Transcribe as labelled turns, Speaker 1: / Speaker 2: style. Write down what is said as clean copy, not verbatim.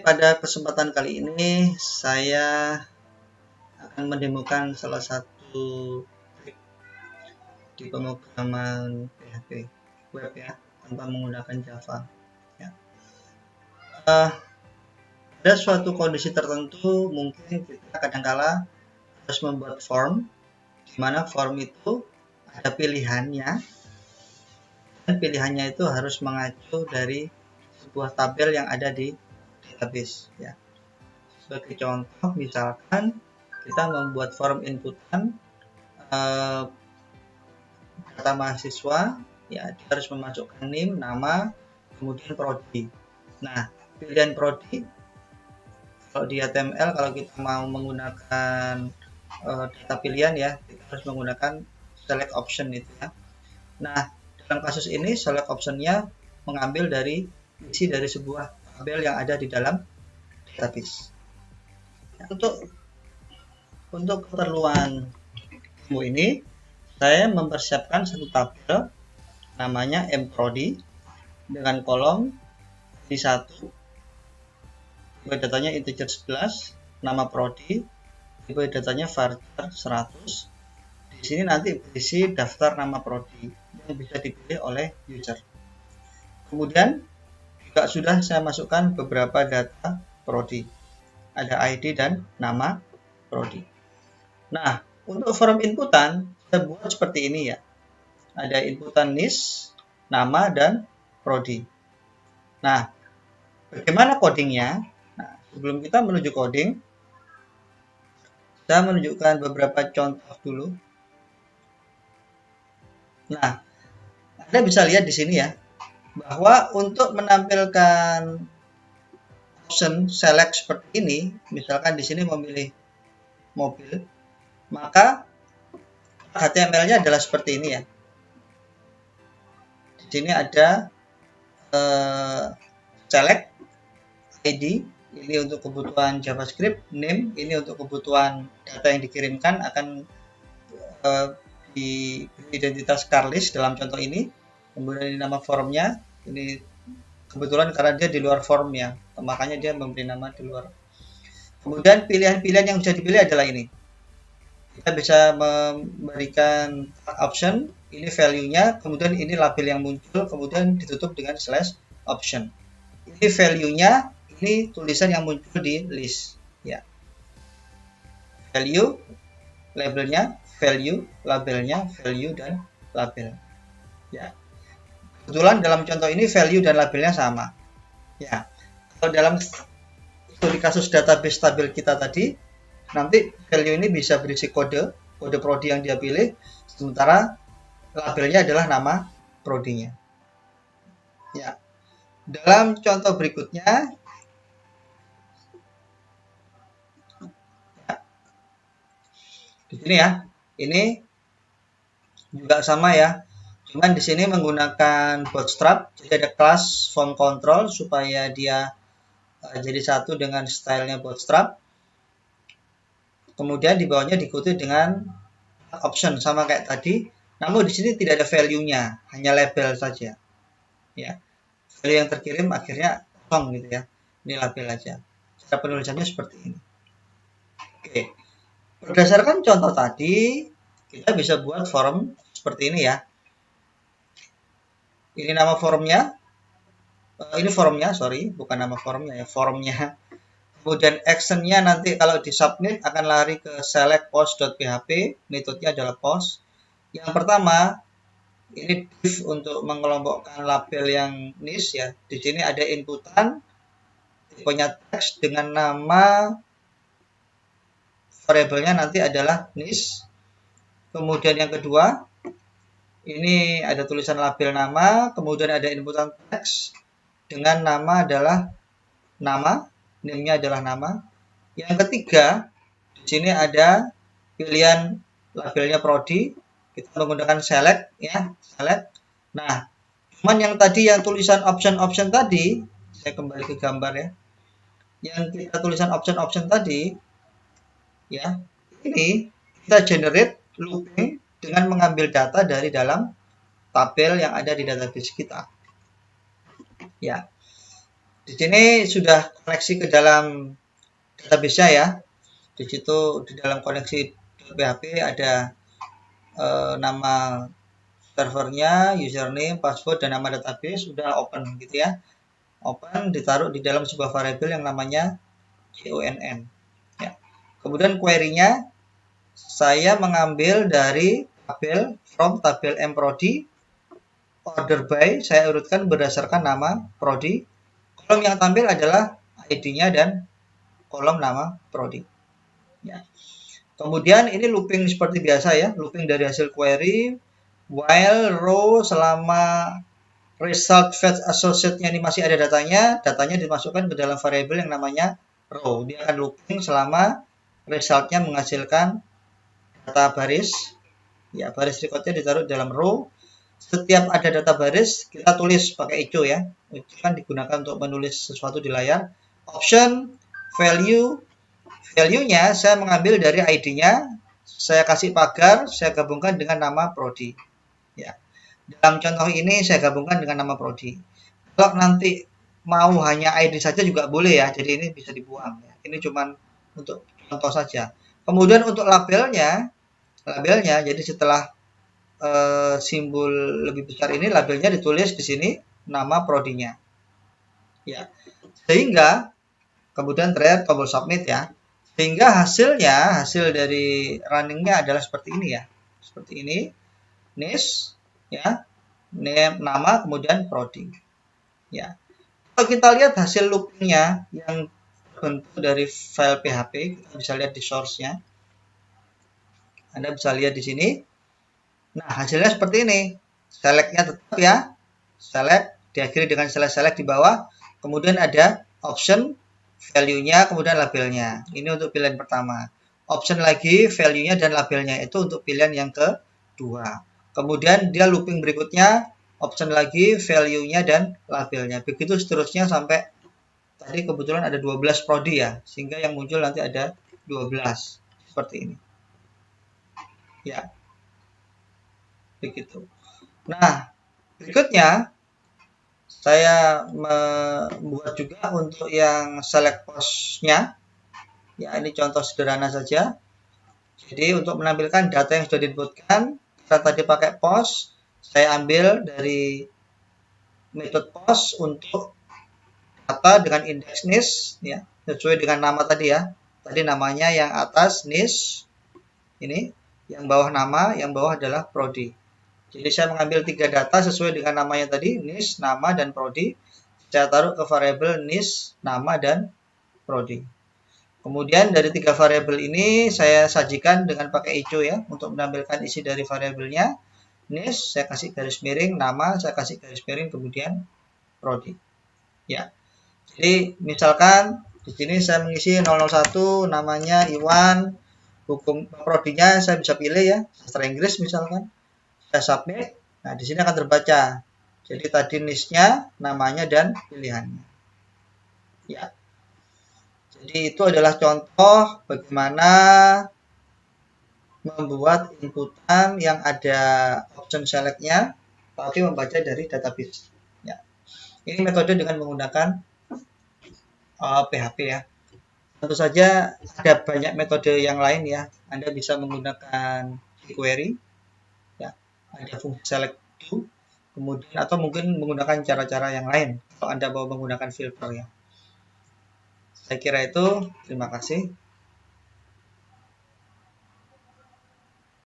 Speaker 1: pada kesempatan kali ini saya akan mendemokan salah satu trik di pemrograman PHP web ya, tanpa menggunakan Java. Ya. Pada suatu kondisi tertentu mungkin kita kadangkala harus membuat form, di mana form itu ada pilihannya, dan pilihannya itu harus mengacu dari sebuah tabel yang ada di database. Ya. Sebagai contoh, misalkan kita membuat form inputan data mahasiswa, ya dia harus memasukkan NIM, nama, kemudian prodi. Nah, pilihan prodi kalau di HTML, kalau kita mau menggunakan data pilihan ya, kita harus menggunakan select option itu ya. Nah, dalam kasus ini select optionnya mengambil dari isi dari sebuah tabel yang ada di dalam database. Untuk keperluan demo ini, saya mempersiapkan satu tabel namanya mprodi dengan kolom di1, tipe datanya integer 11, nama prodi, tipe datanya varchar 100. Di sini nanti berisi daftar nama prodi yang bisa dipilih oleh user. Kemudian juga sudah saya masukkan beberapa data prodi, ada ID dan nama prodi. Nah, untuk form inputan saya buat seperti ini ya, ada inputan NIS, nama dan prodi. Nah, bagaimana codingnya? Nah, sebelum kita menuju coding, saya menunjukkan beberapa contoh dulu. Nah, Anda bisa lihat di sini ya, bahwa untuk menampilkan option select seperti ini, misalkan di sini memilih mobil, maka HTML-nya adalah seperti ini ya. Di sini ada select ID, ini untuk kebutuhan JavaScript, name ini untuk kebutuhan data yang dikirimkan akan di identitas Carlist dalam contoh ini. Kemudian ini nama formnya, ini kebetulan karena dia di luar form ya, makanya dia memberi nama di luar. Kemudian pilihan-pilihan yang bisa dipilih adalah ini. Kita bisa memberikan option, ini value-nya, kemudian ini label yang muncul, kemudian ditutup dengan slash option. Ini value-nya, ini tulisan yang muncul di list ya. Value, labelnya, value, labelnya, value dan label ya. Kebetulan dalam contoh ini value dan labelnya sama ya. Kalau dalam studi kasus database tabel kita tadi, nanti value ini bisa berisi kode prodi yang dia pilih, sementara labelnya adalah nama prodinya ya. Dalam contoh berikutnya ya, di sini ya, ini juga sama ya, cuman di sini menggunakan bootstrap, jadi ada kelas form control supaya dia jadi satu dengan stylenya bootstrap. Kemudian di bawahnya diikuti dengan option sama kayak tadi, namun di sini tidak ada value-nya, hanya label saja ya. Value yang terkirim akhirnya kosong gitu ya, ini label aja. Cara penulisannya seperti ini. Oke, berdasarkan contoh tadi kita bisa buat form seperti ini ya. Ini nama formnya, ini formnya, sorry, bukan nama formnya ya, formnya. Kemudian actionnya nanti kalau di submit akan lari ke select post.php, metodenya adalah post. Yang pertama ini div untuk mengelompokkan label yang niche ya. Di sini ada inputan, tipenya teks dengan nama variabelnya nanti adalah niche. Kemudian yang kedua, ini ada tulisan label nama, kemudian ada inputan teks dengan nama adalah nama, name-nya adalah nama. Yang ketiga, di sini ada pilihan labelnya prodi, kita menggunakan select ya, select. Nah, cuman yang tadi yang tulisan option tadi, saya kembali ke gambar ya. Yang kita tulisan option tadi ya, ini kita generate looping dengan mengambil data dari dalam tabel yang ada di database kita. Ya. Di sini sudah koneksi ke dalam database-nya ya. Di situ di dalam koneksi PHP ada nama servernya, username, password, dan nama database sudah open gitu ya. Open ditaruh di dalam sebuah variabel yang namanya CONN. Ya. Kemudian query-nya saya mengambil dari tabel mprodi order by, saya urutkan berdasarkan nama prodi. Kolom yang tampil adalah ID-nya dan kolom nama prodi. Ya. Kemudian ini looping seperti biasa ya, looping dari hasil query, while row selama result fetch associate-nya ini masih ada datanya dimasukkan ke dalam variabel yang namanya row. Dia akan looping selama resultnya menghasilkan data baris. Ya, baris recordnya ditaruh dalam row. Setiap ada data baris, kita tulis pakai echo ya. Echo kan digunakan untuk menulis sesuatu di layar. Option, value, value-nya saya mengambil dari ID-nya, saya kasih pagar, saya gabungkan dengan nama prodi. Ya. Dalam contoh ini saya gabungkan dengan nama prodi. Kalau nanti mau hanya ID saja juga boleh ya, jadi ini bisa dibuang. Ya. Ini cuma untuk contoh saja. Kemudian untuk labelnya, jadi setelah simbol lebih besar ini, labelnya ditulis di sini nama prodinya. Ya, sehingga kemudian terakhir tombol submit ya. Sehingga hasil dari runningnya adalah seperti ini ya. Seperti ini, niche, ya, name, nama, kemudian prodi. Ya. Kalau kita lihat hasil loopingnya yang terbentuk dari file PHP, kita bisa lihat di source-nya. Anda bisa lihat di sini. Nah, hasilnya seperti ini. Select-nya tetap ya. Select, diakhiri dengan select di bawah. Kemudian ada option, value-nya, kemudian labelnya. Ini untuk pilihan pertama. Option lagi, value-nya dan labelnya. Itu untuk pilihan yang kedua. Kemudian dia looping berikutnya, option lagi, value-nya dan labelnya. Begitu seterusnya sampai tadi kebetulan ada 12 prodi ya. Sehingga yang muncul nanti ada 12. Seperti ini. Ya, begitu. Nah, berikutnya saya membuat juga untuk yang select post-nya. Ya, ini contoh sederhana saja. Jadi untuk menampilkan data yang sudah diinputkan, kita tadi pakai post, saya ambil dari metode post untuk data dengan indeks niche, ya, sesuai dengan nama tadi ya. Tadi namanya yang atas niche, ini, yang bawah nama, yang bawah adalah prodi. Jadi saya mengambil 3 data sesuai dengan namanya tadi, niche, nama, dan prodi. Saya taruh ke variabel niche, nama, dan prodi. Kemudian dari 3 variabel ini saya sajikan dengan pakai echo ya, untuk menampilkan isi dari variabelnya. Niche, saya kasih garis miring, nama, saya kasih garis miring, kemudian prodi. Ya. Jadi misalkan di sini saya mengisi 001, namanya Iwan, hukum prodinya saya bisa pilih ya, sastra Inggris misalkan. Saya submit. Nah, di sini akan terbaca. Jadi tadi niche-nya, namanya, dan pilihannya. Ya. Jadi itu adalah contoh bagaimana membuat inputan yang ada option select-nya, tapi membaca dari database. Ya. Ini metode dengan menggunakan PHP ya. Tentu saja ada banyak metode yang lain ya. Anda bisa menggunakan jQuery, ya. Ada fungsi select to, kemudian atau mungkin menggunakan cara-cara yang lain kalau Anda mau menggunakan filter ya. Saya kira itu. Terima kasih.